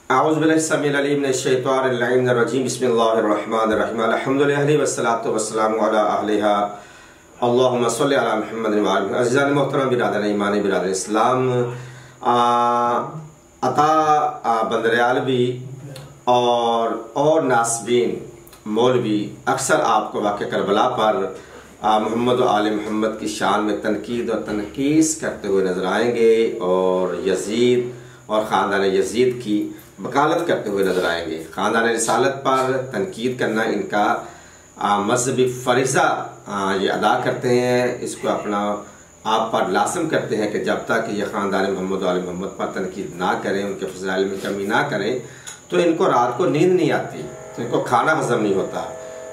बिस्मिल्लाहिर्रहमानिर्रहीम अल्हम्दुलिल्लाहि वस्सलातु वस्सलामु अला अहलिहा अल्लाहुम्मा सल्लि अला मुहम्मद व आलिहि अज़ीज़ान मोहतरम बिरादर ईमान बिरादर इस्लाम अता बंदरयालवी और नासबीन मौलवी अक्सर आपको वाक़या करबला पर मोहम्मद व आले मोहम्मद की शान में तनकीद और तनकीस करते हुए नजर आएंगे और यजीद और ख़ानदान यजीद की वकालत करते हुए नजर आएंगे। ख़ानदान रिसालत पर तनकीद करना इनका मजहबी फ़रीज़ा ये अदा करते हैं, इसको अपना आप पर लाज़िम करते हैं कि जब तक ये ख़ानदान मोहम्मद व आले मोहम्मद पर तनकीद ना करें, उनके फ़ज़ाइल में कमी ना करें तो इनको रात को नींद नहीं आती, तो इनको खाना हज़म नहीं होता,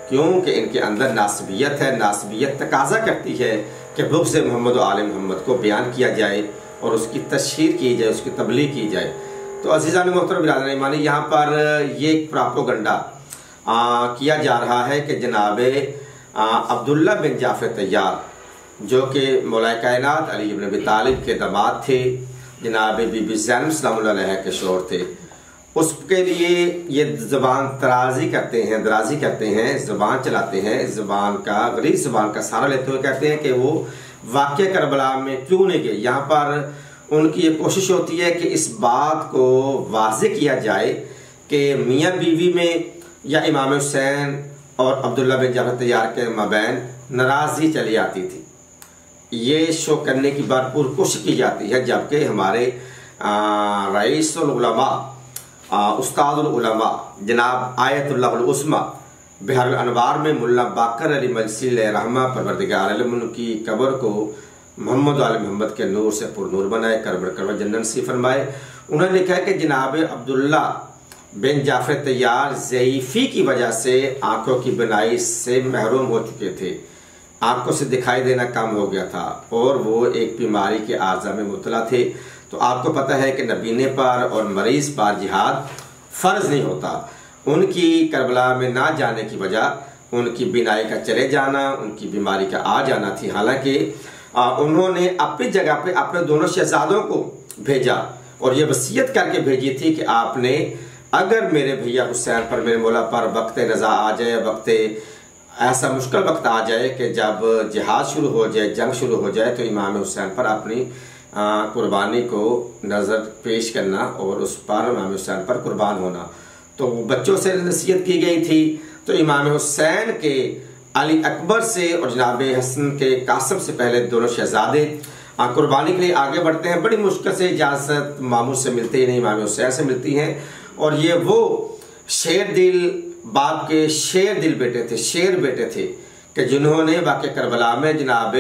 क्योंकि इनके अंदर नासबियत है। नासबियत तकाजा करती है कि बुग़्ज़ मोहम्मद व आले मोहम्मद को बयान किया जाए और उसकी तशहीर की जाए, उसकी तबलीग की जाए। तो अज़ीज़ान मोहतरम बिरादर ईमानी, यहाँ पर ये प्रोपेगेंडा किया जा रहा है कि जनाब अब्दुल्ला बिन जाफ़र तैयार जो कि मौलाए कायनात अली इब्न अबी तालिब के दामाद थे, जनाब बीबी ज़ैनब सलामुल्लाह अलैहा के शौहर थे, उसके लिए ये ज़बान दराजी करते हैं, ज़बान चलाते हैं, ज़बान का गरीब ज़बान का सहारा लेते हुए कहते हैं कि वो वाक़या करबला में क्यों नहीं गए। यहाँ पर उनकी ये कोशिश होती है कि इस बात को वाज़े किया जाए कि मियाँ बीवी में या इमाम हुसैन और अब्दुल्ला बिन जाफ़र तैयार के मबैन नाराज़गी चली आती थी। ये शो करने की भरपूर कोशिश की जाती है, जबकि हमारे रईसुल उलमा उस्तादुल उलमा जनाब आयतुल्लाहुल उस्मा बिहारुल अनवार में मुल्ला बाकर अली मजसी रहमा परवरदिगार आलम की कब्र को मोहम्मद आले मोहम्मद के नूर से पुरनूर बनाए, करबर जन्नत नसीब फरमाए। उन्होंने लिखा है कि जनाब अब्दुल्ला बिन जाफ़र तैयार ज़ईफ़ी की वजह से आंखों की बनाई से महरूम हो चुके थे, आंखों से दिखाई देना कम हो गया था और वो एक बीमारी के आर्जा में मुबतला थे। तो आपको पता है कि नबीने पर और मरीज पर जिहाद फ़र्ज नहीं होता। उनकी करबला में ना जाने की वजह उनकी बीनाई का चले जाना, उनकी बीमारी का आ जाना थी। हालांकि उन्होंने अपनी जगह पे अपने दोनों शहजादों को भेजा और ये वसीयत करके भेजी थी कि आपने अगर मेरे भैया हुसैन पर, मेरे मौला पर वक्त नज़ा आ जाए, वक्त ऐसा मुश्किल वक्त आ जाए कि जब जिहाद शुरू हो जाए, जंग शुरू हो जाए, तो इमाम हुसैन पर अपनी कुर्बानी को नज़र पेश करना और उस पर इमाम हुसैन पर कुर्बान होना। तो बच्चों से नसीहत की गई थी। तो इमाम हुसैन के अली अकबर से और जनाब हसन के कासिम से पहले दोनों शहजादे कुर्बानी के लिए आगे बढ़ते हैं। बड़ी मुश्किल से इजाज़त मामूर से मिलती ही नहीं, इमाम हुसैन से मिलती हैं। और ये वो शेर दिल बाप के शेर दिल बेटे थे कि जिन्होंने वाक़या करबला में जनाब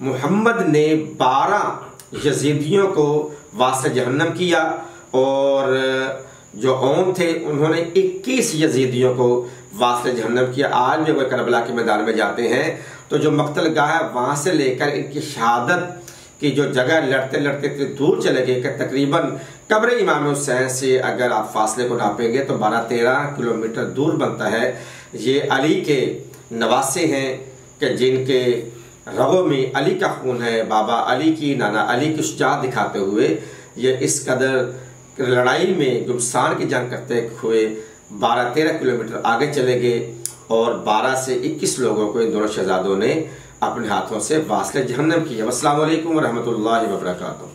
मुहम्मद ने 12 यजीदियों को वास्ते जहन्नम किया और जो ओम थे उन्होंने 21 यजीदियों को वास्ते जहन्नम किया। आज भी अगर करबला के मैदान में जाते हैं तो जो मक्तल गाह है वहां से लेकर इनकी शहादत की जो जगह लड़ते लड़ते इतनी दूर चले गए कि तकरीबन कब्र इमाम हुसैन से अगर आप फासले को नापेंगे तो 12-13 किलोमीटर दूर बनता है। ये अली के नवासे हैं कि जिनके रगों में अली का खून है, बाबा अली की, नाना अली की शुजाअत दिखाते हुए ये इस कदर लड़ाई में गुमसान की जंग करते हुए 12-13 किलोमीटर आगे चले गए और 12 से 21 लोगों को इन दोनों शहजादों ने अपने हाथों से वास्ले जहन्नम किया। अस्सलामु अलैकुम व रहमतुल्लाहि व बरकातुहू।